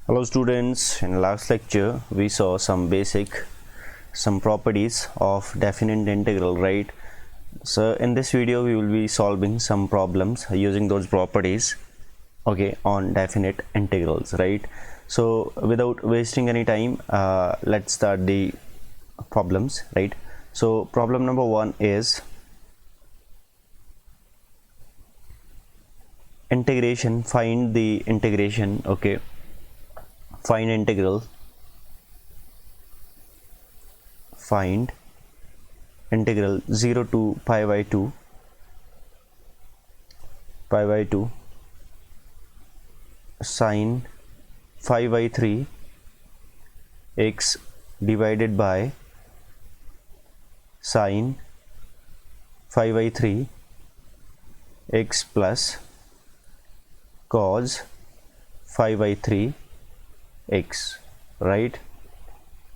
Hello students, in last lecture we saw some properties of definite integral, right? So in this video we will be solving some problems using those properties, okay, on definite integrals, right? So without wasting any time, let's start the problems, right? So problem number 1 is integration. Find the integration, okay? Find integral find integral 0 to pi by 2 sine 5 by 3 x divided by sine 5 by 3 x plus cos 5 by 3 x, right,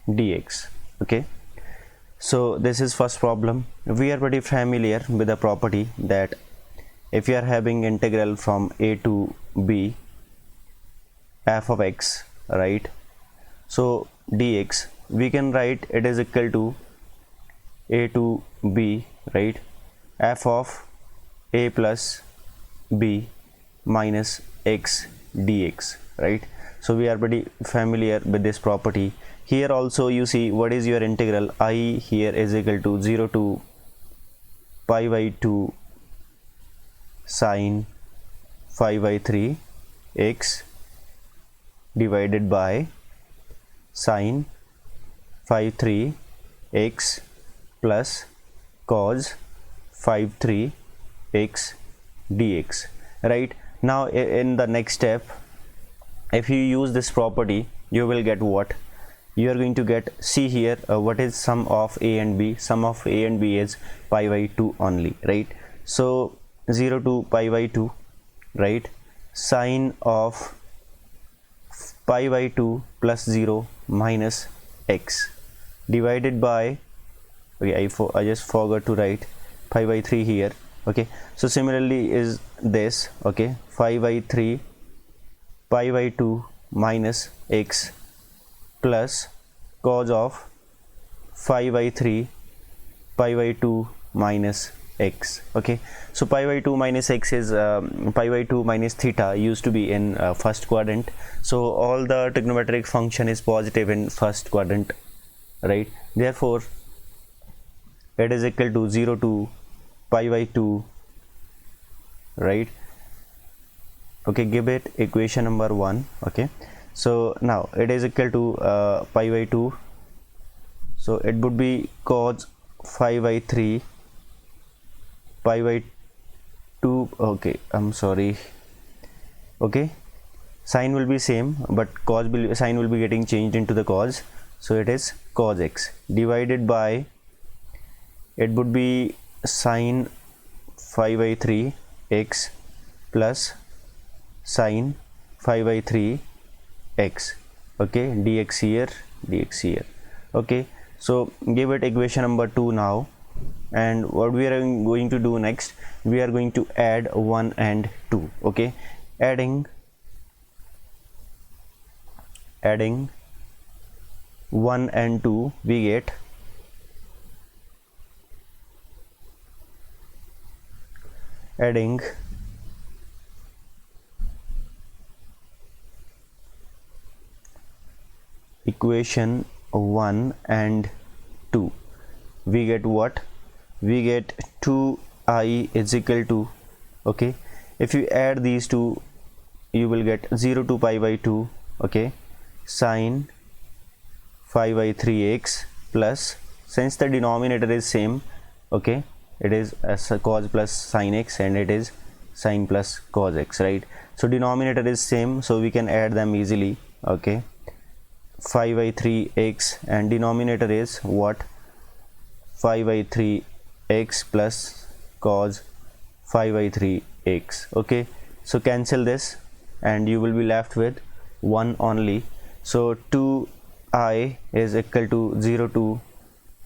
dx. Okay, so this is first problem. We are pretty familiar with the property that if you are having integral from a to b f of x, right, so dx we can write it is equal to a to b, right, f of a plus b minus x dx, right? So we are pretty familiar with this property. Here also you see what is your integral. I here is equal to 0 to pi by 2 sine 5 by 3 x divided by sine 5 3 x plus cos 5 3 x dx, right? Now in the next step, if you use this property, you will get what you are going to get. See here, what is sum of a and b. Sum of a and b is pi by 2 only, right? So 0 to pi by 2, right, sine of pi by 2 plus 0 minus x divided by, okay, I just forgot to write pi by 3 here. Okay, so similarly is this, okay, 5 by 3 pi by 2 minus x plus cos of 5 by 3 pi by 2 minus x. Okay, so pi by 2 minus x is pi by 2 minus theta used to be in first quadrant, so all the trigonometric function is positive in first quadrant, right? Therefore it is equal to 0 to pi by 2, right? Okay, give it equation number 1. Okay, so now it is equal to pi by 2, so it would be cos 5 by 3 pi by 2. Okay, I'm sorry. Okay, sign will be same, but sign will be getting changed into the cos, so it is cos x divided by, it would be sine 5 by 3 x plus sine 5 by 3 x, okay, dx here. Okay, so give it equation number 2 now, and what we are going to do next, we are going to add 1 and 2. Okay, adding 1 and 2, we get adding equation 1 and 2, we get what? We get 2i is equal to, okay, if you add these two, you will get 0 to pi by 2, okay, sine 5 by 3x plus, since the denominator is same, okay, it is as a cos plus sine x and it is sine plus cos x, right? So denominator is same, so we can add them easily. Okay, 5 by 3 x and denominator is what? 5 by 3 x plus cos 5 by 3 x. Okay, so cancel this and you will be left with 1 only. So 2i is equal to 0 to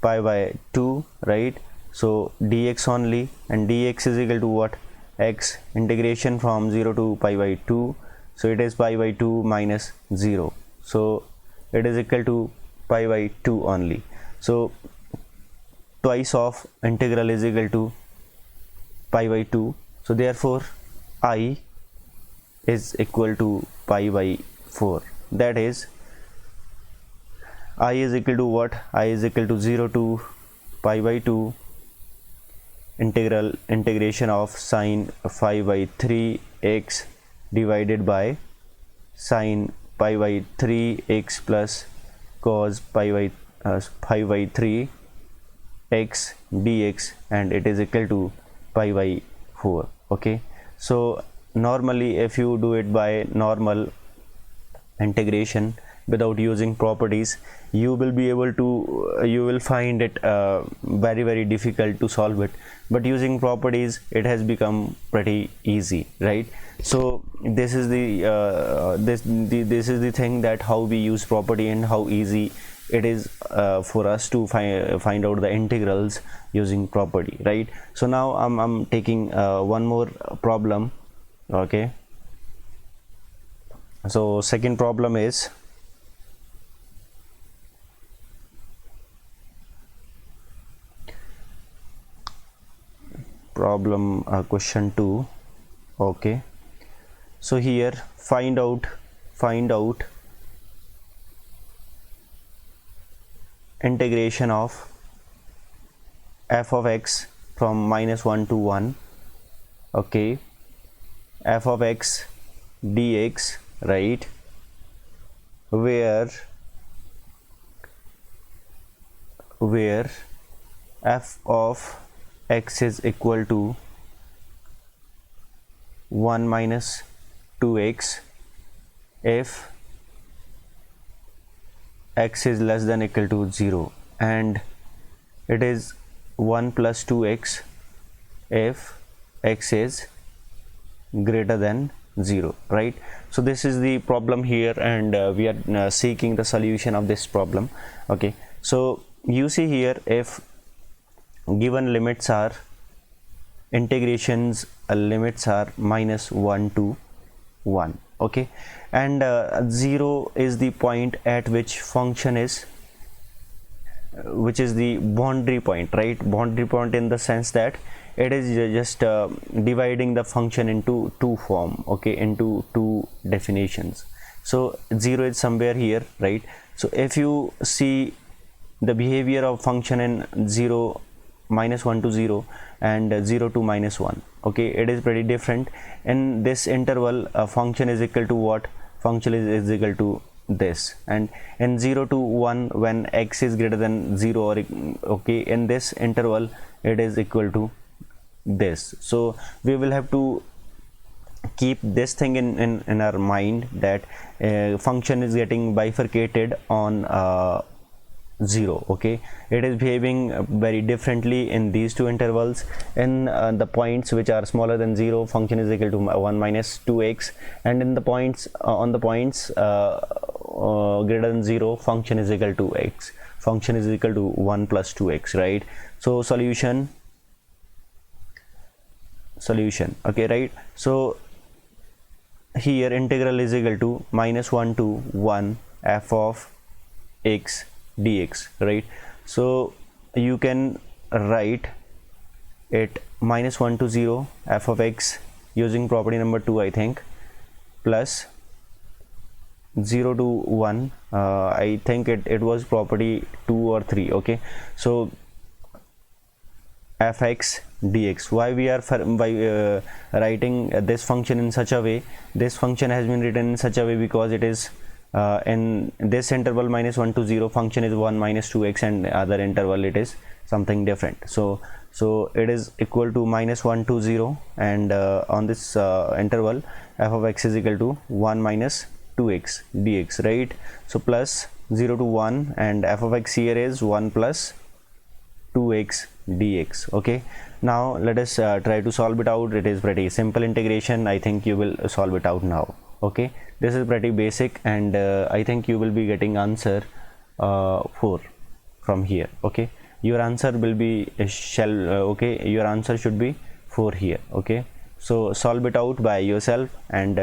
pi by 2, right? So dx only, and dx is equal to what? X integration from 0 to pi by 2 so it is pi by 2 minus 0, so it is equal to pi by 2 only. So twice of integral is equal to pi by 2, so therefore I is equal to pi by 4. That is, I is equal to what? I is equal to 0 to pi by 2 integration of sine 5 by 3 x divided by sine pi by 3 x plus cos pi by 3 x dx, and it is equal to pi by 4. Okay, so normally if you do it by normal integration without using properties, you will be able to you will find it very difficult to solve it, but using properties it has become pretty easy, right? So this is the this is the thing, that how we use property and how easy it is for us to find out the integrals using property, right? So now I'm taking one more problem. Okay, so second problem is problem question 2. Okay, so here find out integration of f of x from -1 to 1. Okay, f of x dx, right, where f of x is equal to 1 minus 2x if x is less than equal to 0, and it is 1 plus 2x if x is greater than 0, right? So this is the problem here, and we are seeking the solution of this problem. Okay, so you see here, if given limits are integrations limits are -1 to 1, okay, and 0 is the point at which function is which is the boundary point, right? Boundary point in the sense that it is just dividing the function into two form, okay, into two definitions. So 0 is somewhere here, right? So if you see the behavior of function in 0 -1 to 0 and 0 to -1, okay, it is pretty different. In this interval, a function is equal to what? Function is equal to this, and in 0 to 1, when x is greater than 0, or okay, in this interval it is equal to this. So we will have to keep this thing in our mind, that function is getting bifurcated on 0, okay. It is behaving very differently in these two intervals. In the points which are smaller than 0, function is equal to 1 minus 2x, and in the points on the points greater than 0, function is equal to x, function is equal to 1 plus 2x, right? So solution, okay, right? So here integral is equal to -1 to 1 f of x dx, right? So you can write it -1 to 0 f of x using property number 2, I think, plus 0 to 1, I think it was property 2 or 3, okay. So fx dx. Why we are writing this function in such a way? This function has been written in such a way because it is in this interval -1 to 0, function is 1 minus 2x, and other interval it is something different. So it is equal to -1 to 0, and on this interval f of x is equal to 1 minus 2x dx, right? So plus 0 to 1, and f of x here is 1 plus 2x dx, okay. Now let us try to solve it out. It is pretty simple integration. I think you will solve it out now, okay. This is pretty basic, and I think you will be getting answer 4 from here, okay. Your answer will be okay, your answer should be 4 here, okay. So solve it out by yourself, and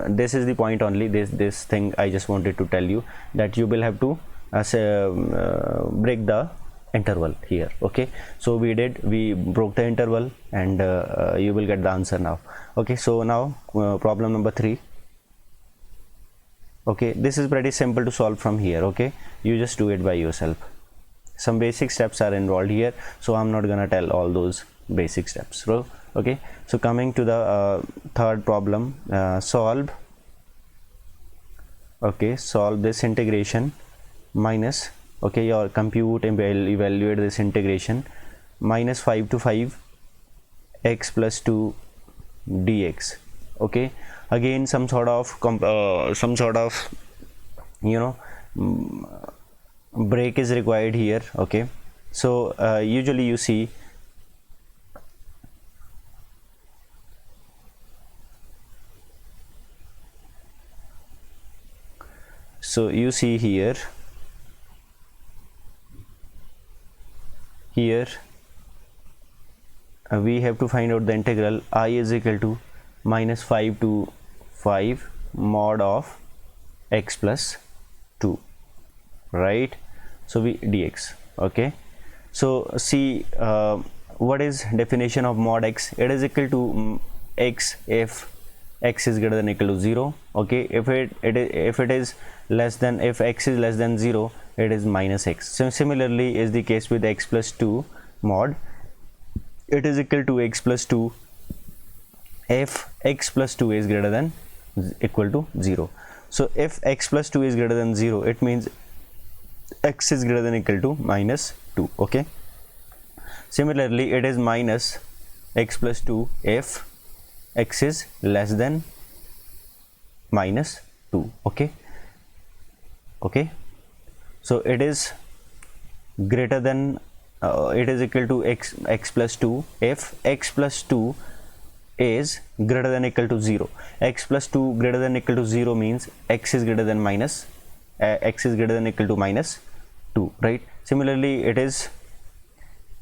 this is the point only, this thing I just wanted to tell you, that you will have to break the interval here. Okay, so we broke the interval, and you will get the answer now. Okay, so now problem number 3. Okay, this is pretty simple to solve from here. Okay, you just do it by yourself. Some basic steps are involved here, so I'm not gonna tell all those basic steps. So okay, so coming to the third problem, solve this integration minus, okay, or compute and evaluate this integration minus 5 to 5 x plus 2 dx. Okay, again some sort of break is required here. Okay, so usually you see here we have to find out the integral I is equal to minus 5 to 5 mod of x plus 2, right? So we dx. Okay, so see what is definition of mod x? It is equal to x if x is greater than or equal to 0. Okay, if x is less than 0, it is minus x. So similarly is the case with x plus 2 mod. It is equal to x plus 2 if x plus 2 is greater than equal to 0. So if x plus 2 is greater than 0, it means x is greater than equal to minus 2. Okay, similarly it is minus x plus 2 if x is less than minus 2. Okay, so it is greater than it is equal to x plus 2 if x plus 2 is greater than equal to 0. X plus 2 greater than equal to 0 means x is greater than equal to minus 2, right? Similarly it is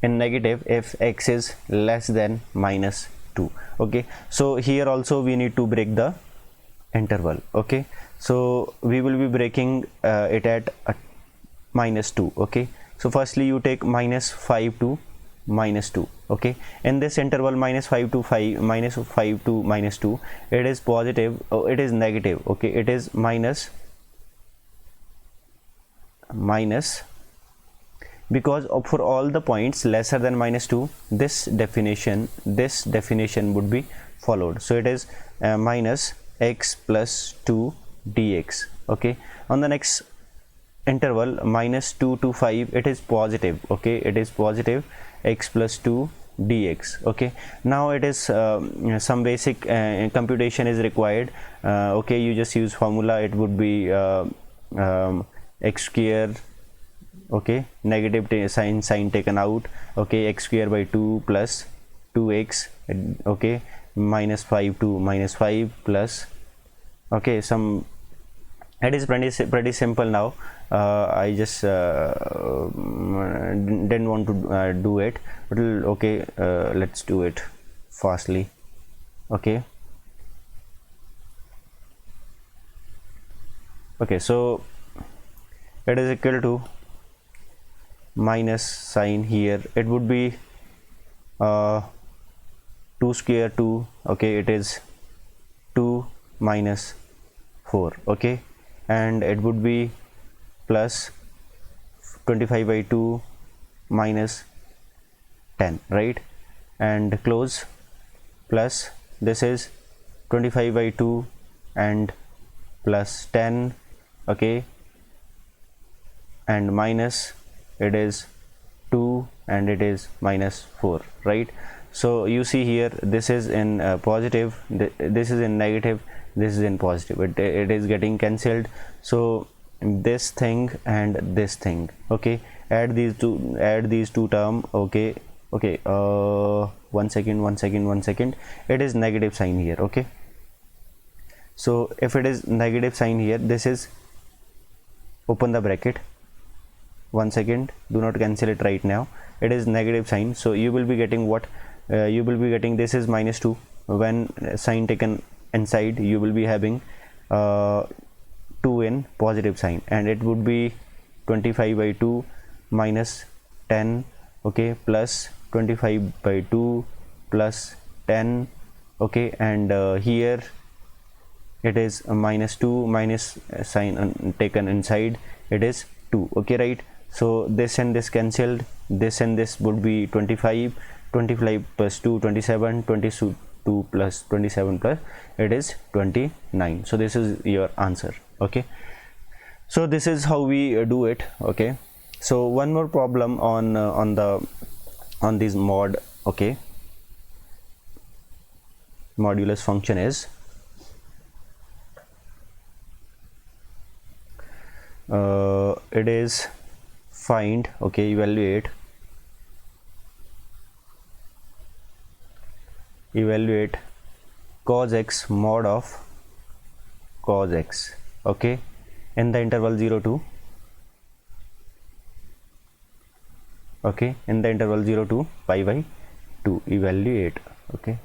in negative if x is less than minus 2. Okay, so here also we need to break the interval. Okay, so we will be breaking it at minus 2. Okay, so firstly you take minus 5 to minus 2. Okay, in this interval minus 5 to minus 2, it is positive, it is negative. Okay, it is minus because for all the points lesser than minus 2, this definition would be followed. So it is minus x plus 2 dx. Okay, on the next interval minus 2 to 5, it is positive. Okay, it is positive x plus 2 dx. Okay, now it is some basic computation is required. Okay, you just use formula. It would be x square, okay, negative sign taken out. Okay, x square by 2 plus 2x. Okay, minus 5 to minus 5 plus, okay, some, it is pretty simple now. I just didn't want to do it, but okay, let's do it fastly. Okay, so it is equal to minus sign here. It would be 2 square 2. Okay, it is 2 minus 4. Okay, and it would be plus 25 by 2 minus 10, right? And close, plus this is 25 by 2 and plus 10. Okay, and minus, it is 2 and it is minus 4, right? So you see here, this is in positive, this is in negative, this is in positive. It is getting cancelled. So this thing and this thing, okay, add these two term. Okay, one second, it is negative sign here. Okay, so if it is negative sign here, this is, open the bracket, one second, do not cancel it right now. It is negative sign, so you will be getting what you will be getting, this is minus 2 when sign taken inside you will be having 2 in positive sign, and it would be 25 by 2 minus 10, okay, plus 25 by 2 plus 10, okay, and here it is minus 2 minus sign taken inside, it is 2, okay, right? So this and this cancelled, this and this would be 25 plus 2 27, 22 plus 27 plus it is 29. So this is your answer, okay. So this is how we do it, okay. So one more problem on this mod, okay, modulus function is it is find, okay, evaluate cos x mod of cos x, okay, in the interval 0 to, okay, in the interval 0 to pi by 2, evaluate, okay.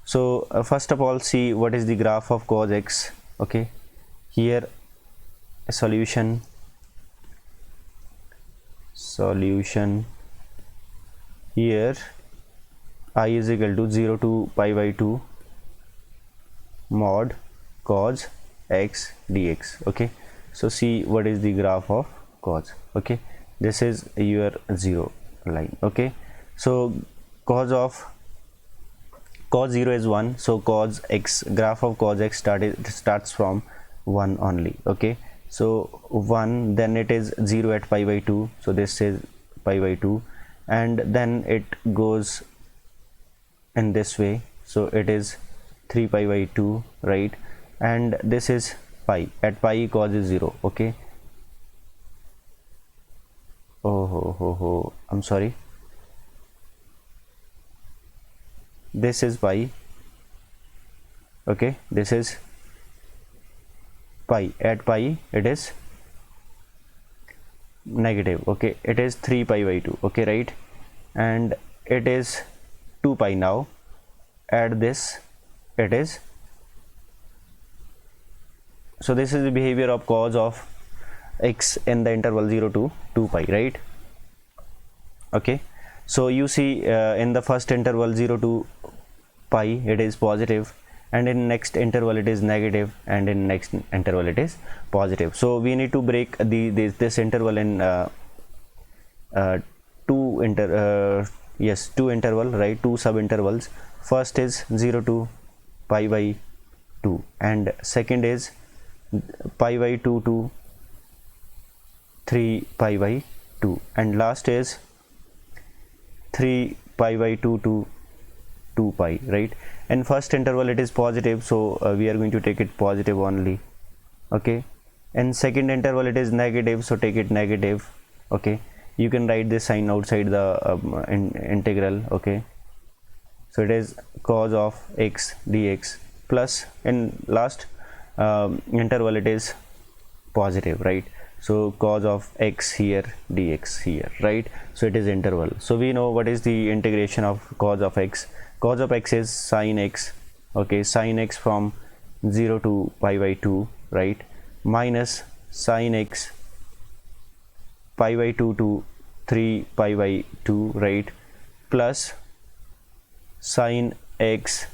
So first of all, see what is the graph of cos x, okay. Here a solution here I is equal to 0 to pi by 2 mod cos x dx, okay. So see what is the graph of cos, okay, this is your 0 line, okay. So cos 0 is 1, so cos x, graph of cos x starts from 1 only, okay. So 1, then it is 0 at pi by 2, so this is pi by 2, and then it goes in this way, so it is 3 pi by 2, right, and this is pi, at pi cos is 0, okay. I'm sorry, this is pi, okay, this is pi, at pi it is negative, okay, it is 3 pi by 2, okay, right, and it is 2 pi now, at this it is, so this is the behavior of cos of x in the interval 0 to 2 pi, right, okay. So you see in the first interval 0 to pi it is positive, and in next interval it is negative, and in next interval it is positive. So we need to break this interval in two interval, right, two sub intervals. First is 0 to pi by 2, and second is pi by 2 to 3 pi by 2, and last is 3 pi by 2 to 2 pi, right. And first interval it is positive, so we are going to take it positive only, okay. And second interval it is negative, so take it negative, okay. You can write this sign outside the integral, okay. So it is cos of x dx, plus in last interval it is positive, right. So cos of x here dx here, right. So it is interval. So we know what is the integration of cos of x. Cos of x is sin x, okay, sin x from 0 to pi by 2, right, minus sin x pi by 2 to 3 pi by 2, right, plus sin x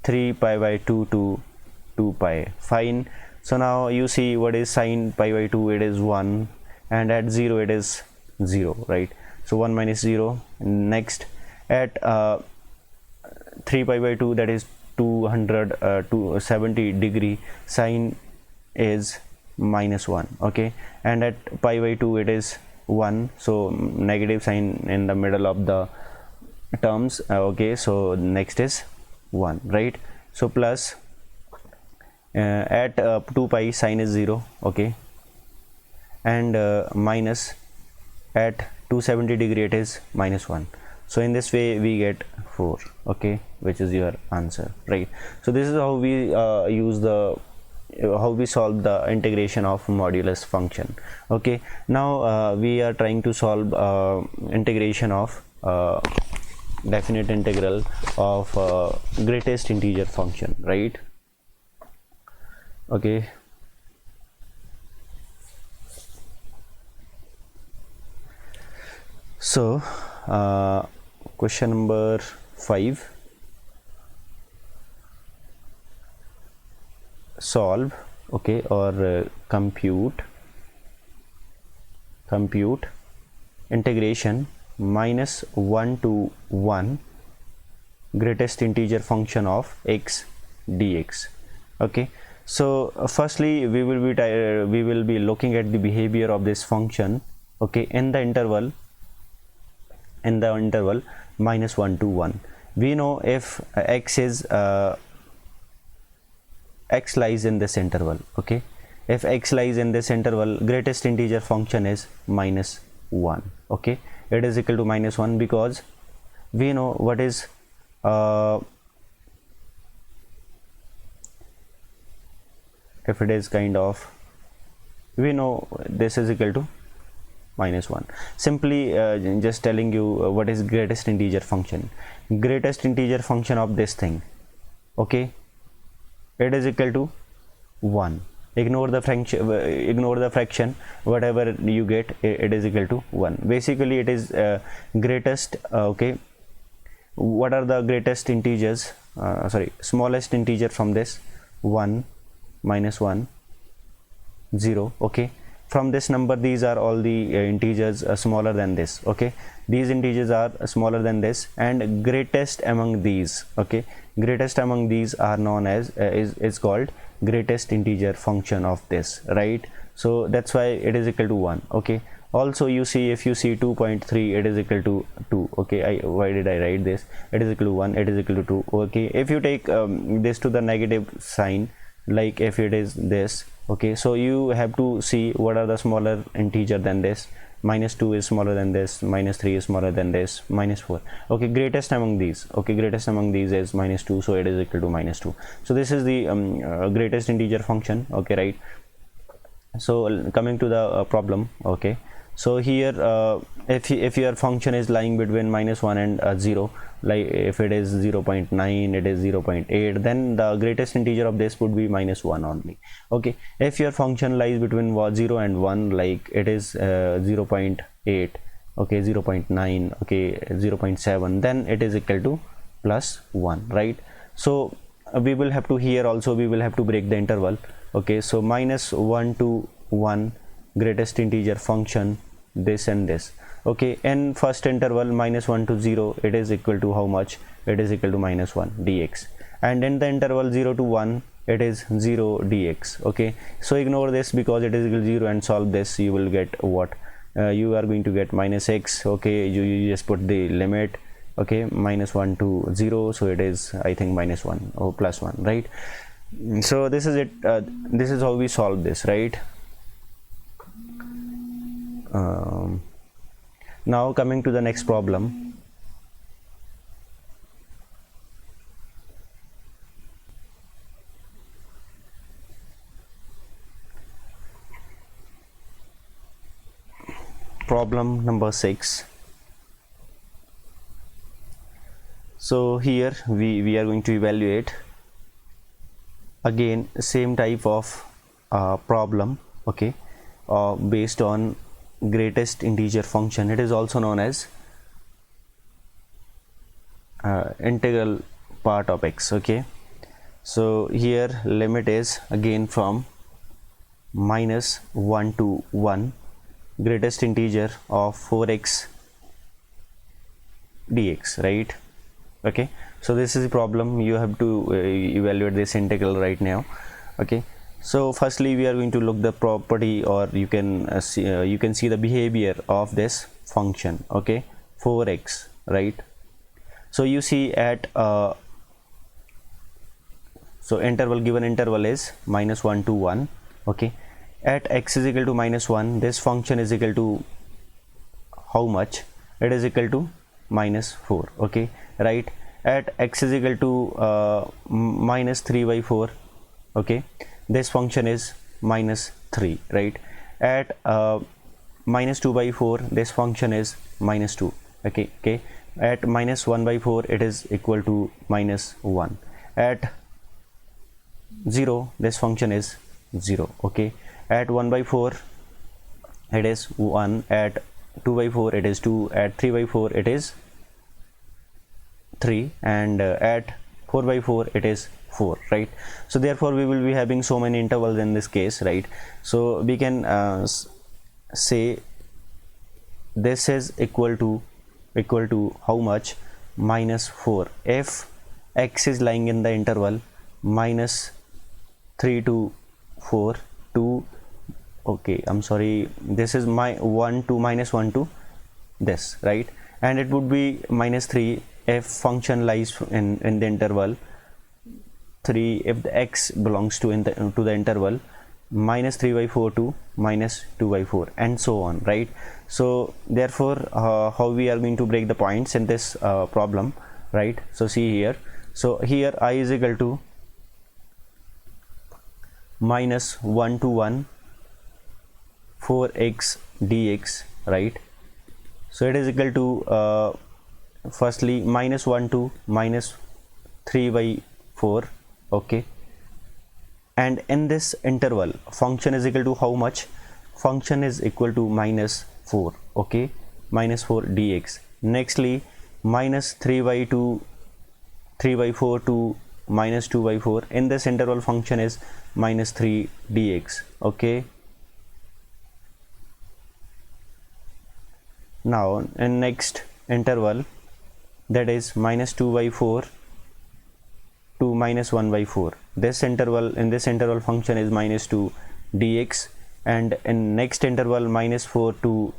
3 pi by 2 to 2 pi, fine. So now you see what is sin pi by 2, it is 1, and at 0 it is 0, right. So 1 minus 0. Next at 3 pi by 2, that is 270 degree, sin is minus 1, okay, and at pi by 2 it is 1, so negative sign in the middle of the terms, okay. So next is 1, right. So plus at 2 pi sin is 0, okay, and minus at 270 degree it is minus 1. So in this way we get 4, okay, which is your answer, right. So this is how we how we solve the integration of modulus function, okay. Now we are trying to solve integration of definite integral of greatest integer function, right? Okay, so question number 5, solve, okay, or compute integration minus 1 to 1 greatest integer function of x dx. Okay, so firstly we will be looking at the behavior of this function, okay, in the interval minus 1 to 1. We know if x lies in this interval, okay, if x lies in this interval, greatest integer function is minus 1, okay, it is equal to minus 1 because we know what is if it is kind of, we know this is equal to minus 1. Simply just telling you what is greatest integer function. Greatest integer function of this thing, okay, it is equal to 1. Ignore the fraction, whatever you get, it is equal to 1. Basically it is greatest, okay, what are the greatest integers, smallest integer from this? 1, minus 1, 0, okay. From this number, these are all the integers smaller than this, okay, these integers are smaller than this, and greatest among these, okay, greatest among these are known as is called greatest integer function of this, right? So that's why it is equal to 1, okay. Also you see, if you see 2.3, it is equal to 2, okay. Why did I write this? It is equal to 1, it is equal to 2, okay. If you take this to the negative sign, like if it is this, okay, so you have to see what are the smaller integer than this. Minus 2 is smaller than this, minus 3 is smaller than this, minus 4, okay, greatest among these, okay, greatest among these is minus 2, so it is equal to minus 2. So this is the greatest integer function, okay, right? So coming to the problem, okay, so here if your function is lying between minus 1 and 0, like if it is 0.9, it is 0.8, then the greatest integer of this would be minus 1 only, okay. If your function lies between 0 and 1, like it is 0.8, okay, 0.9, okay, 0.7, then it is equal to plus 1, right? So we will have to, here also we will have to break the interval, okay. So minus 1 to 1 greatest integer function, this and this, okay. In first interval minus 1 to 0, it is equal to how much? It is equal to minus 1 dx, and in the interval 0 to 1, it is 0 dx, okay. So ignore this because it is equal to 0, and solve this, you will get what? You are going to get minus x, okay. You just put the limit, okay, minus 1 to 0, so it is, I think, minus 1 or plus 1, right? So this is it. This is how we solve this, right? Now coming to the next problem. Problem number 6. So here we are going to evaluate again same type of problem, okay, based on greatest integer function. It is also known as integral part of x, okay. So here limit is again from minus 1 to 1 greatest integer of 4x dx, right? Okay, so this is the problem. You have to evaluate this integral right now, okay. So firstly we are going to look the property, or you can see the behavior of this function, okay, 4x, right? So you see at so interval, given interval is minus 1 to 1, okay. At x is equal to minus 1, this function is equal to how much? It is equal to minus 4, okay, right? At x is equal to minus 3 by 4, okay, this function is minus 3, right? At minus 2 by 4, this function is minus 2, okay. at minus 1 by 4 it is equal to minus 1. At 0 this function is 0. Okay, at 1 by 4 it is 1, at 2 by 4 it is 2, at 3 by 4 it is 3, and at 4 by 4 it is 4, right? So therefore we will be having so many intervals in this case, right? So we can say this is equal to how much? Minus 4 if x is lying in the interval minus 3 to 4 to, okay, I'm sorry, this is my 1 to minus 1 to this, right? And it would be minus 3 if function lies in the interval 3 if the x belongs to the interval minus 3 by 4 to minus 2 by 4, and so on, right? So therefore how we are going to break the points in this problem, right? So see here, so here I is equal to minus 1 to 1 4x dx, right? So it is equal to firstly minus 1 to minus 3 by 4, okay, and in this interval function is equal to how much? Function is equal to minus 4, okay, minus 4 dx. Nextly minus 3 by 4 to minus 2 by 4, in this interval function is minus 3 dx, okay. Now in next interval, that is minus 2 by 4 to minus 1 by 4, this interval, in this interval function is minus 2 dx, and in next interval minus 4 to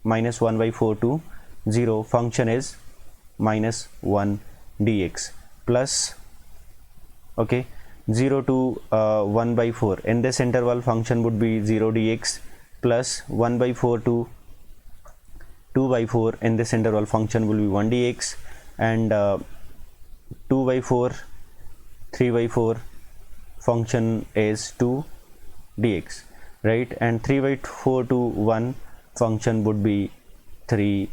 minus 1 by 4 to 0, function is minus 1 dx, plus, okay, 0 to 1 by 4, in this interval function would be 0 dx, plus 1 by 4 to 2 by 4, in this interval function will be 1 dx, and 2 by 4 3 by 4 function is 2 dx, right? And 3 by 4 to 1 function would be 3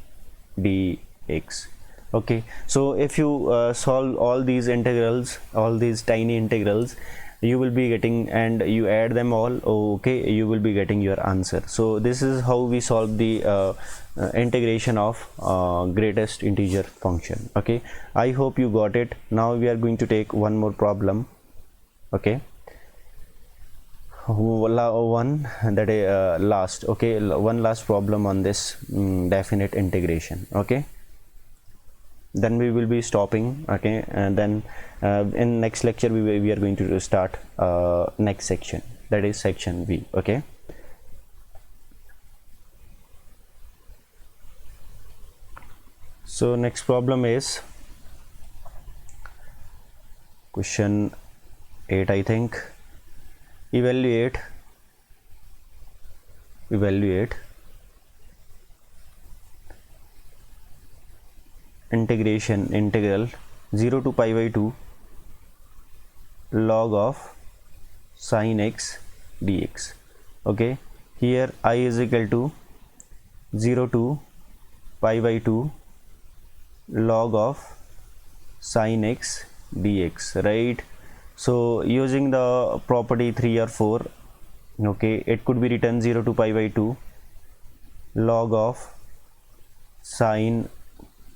dx. Okay, so if you solve all these integrals, all these tiny integrals, you will be getting, and you add them all, okay, you will be getting your answer. So this is how we solve the integration of greatest integer function. Okay, I hope you got it. Now we are going to take one more problem. Okay, one that is last, okay, one last problem on this definite integration. Okay, then we will be stopping. Okay, and then in next lecture we are going to start next section, that is section B. Okay, so next problem is question 8, I think. Evaluate integral 0 to pi by 2 log of sin x dx. Okay, here I is equal to 0 to pi by 2 log of sin x dx, right? So using the property 3 or 4, okay, it could be written 0 to pi by 2 log of sin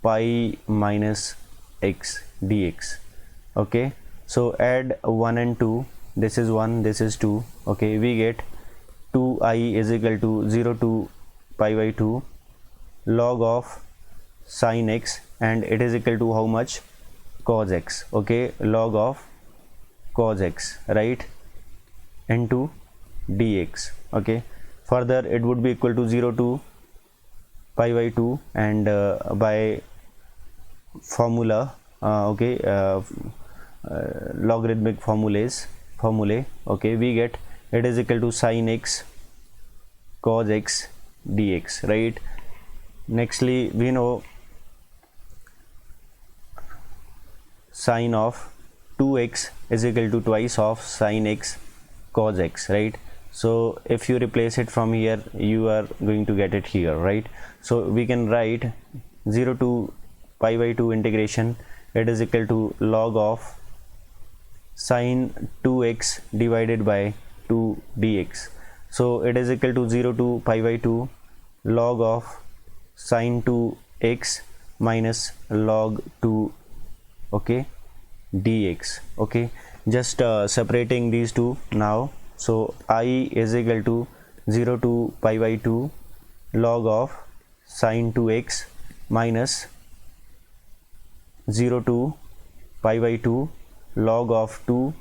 pi minus x dx. Okay, so add 1 and 2, this is 1, this is 2, okay, we get 2i is equal to 0 to pi by 2 log of sin x, and it is equal to how much? Cos x, okay, log of cos x, right, into dx. Okay, further it would be equal to 0 to pi by 2, and by formula, okay, logarithmic formulae, okay, we get it is equal to sin x cos x dx, right? Nextly we know sin of 2x is equal to twice of sin x cos x, right? So if you replace it from here, you are going to get it here, right? So we can write 0 to pi by 2 integration, it is equal to log of sine 2x divided by 2 dx. So it is equal to 0 to pi by 2 log of sine 2x minus log 2, okay, dx. Okay, just separating these two now. So I is equal to 0 to pi by 2 log of sine 2x minus 0 to pi by 2 log of 2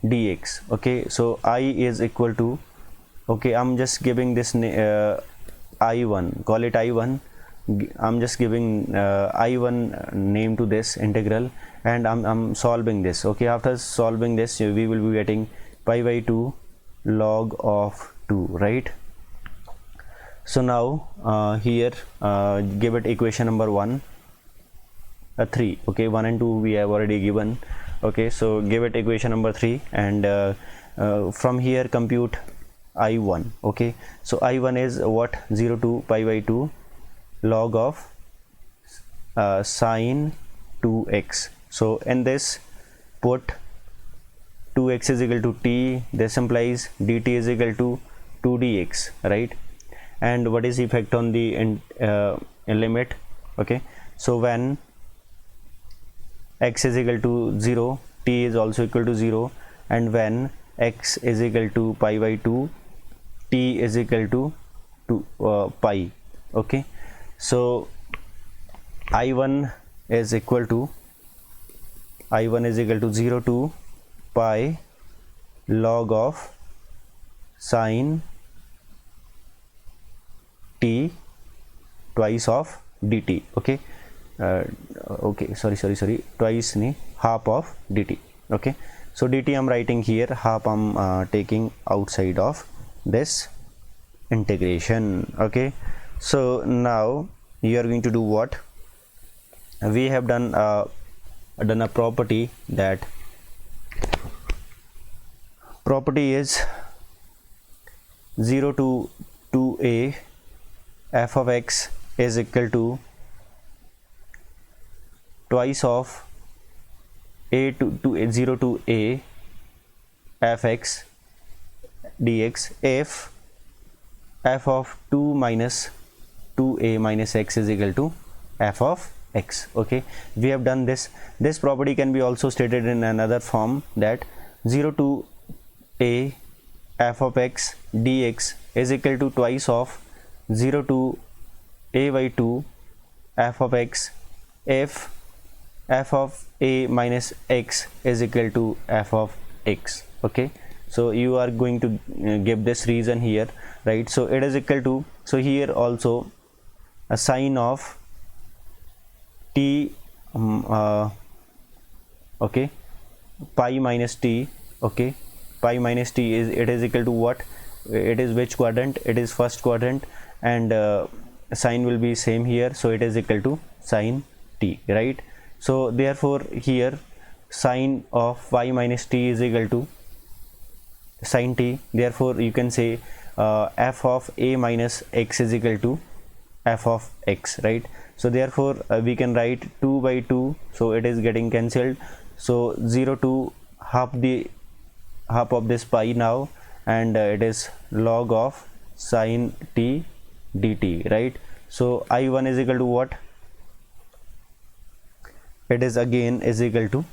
dx. Okay, so I is equal to, okay, I'm just giving this I1, call it I1. I'm just giving I1 name to this integral, and I'm solving this. Okay, after solving this we will be getting pi by 2 log of 2, right? So now here give it equation number 1, 3. Okay, 1 and 2 we have already given. Okay, so give it equation number 3, and from here compute I1. Okay, so I1 is what? 0 to pi by 2 log of sine 2x. So in this put 2x is equal to t, this implies dt is equal to 2 dx, right? And what is effect on the limit? Okay, so when x is equal to 0, t is also equal to 0, and when x is equal to pi by 2, t is equal to pi. Okay, so I1 is equal to 0 to pi log of sine t twice of dt. Okay, okay, sorry, twice ni half of dt. Okay, so dt I'm writing here, half I'm taking outside of this integration. Okay, so now you are going to do what? We have done a property, that property is 0 to 2a f of x is equal to twice of a to 0 to a fx dx if f of 2 minus 2a minus x is equal to f of x. Okay, we have done this. This property can be also stated in another form, that 0 to a f of x dx is equal to twice of 0 to a by 2 f of x if f of a minus x is equal to f of x. Okay, so you are going to give this reason here, right? So it is equal to, so here also a sine of t okay, pi minus t. Okay, pi minus t is, it is equal to what? It is which quadrant? It is first quadrant, and sine will be same here, so it is equal to sine t, right? So therefore here sine of y minus t is equal to sine t. Therefore you can say f of a minus x is equal to f of x, right? So therefore we can write 2 by 2, so it is getting cancelled. So 0 to half of this pi now, and it is log of sine t dt, right? So I1 is equal to what? It is again is equal to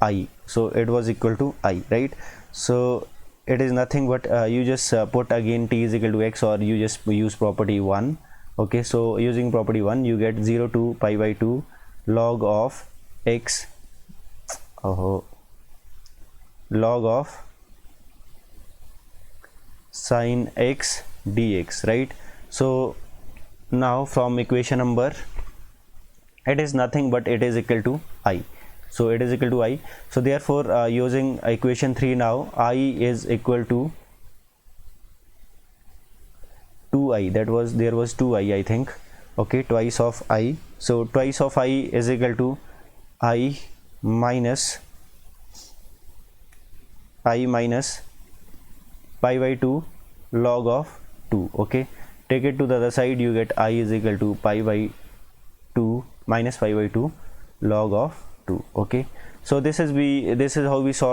I, so it was equal to I, right? So it is nothing but you just put again t is equal to x, or you just use property 1. Okay, so using property 1 you get 0 to pi by 2 log of x, log of sine x dx, right? So now from equation number, it is nothing but it is equal to I, so it is equal to I. So therefore using equation 3 now, I is equal to 2i, that was, there was 2i I think. Okay, twice of I, so twice of I is equal to I minus pi by 2 log of 2. Okay, take it to the other side, you get I is equal to pi by 2 minus 5 by 2 log of 2. Okay, so this is how we solve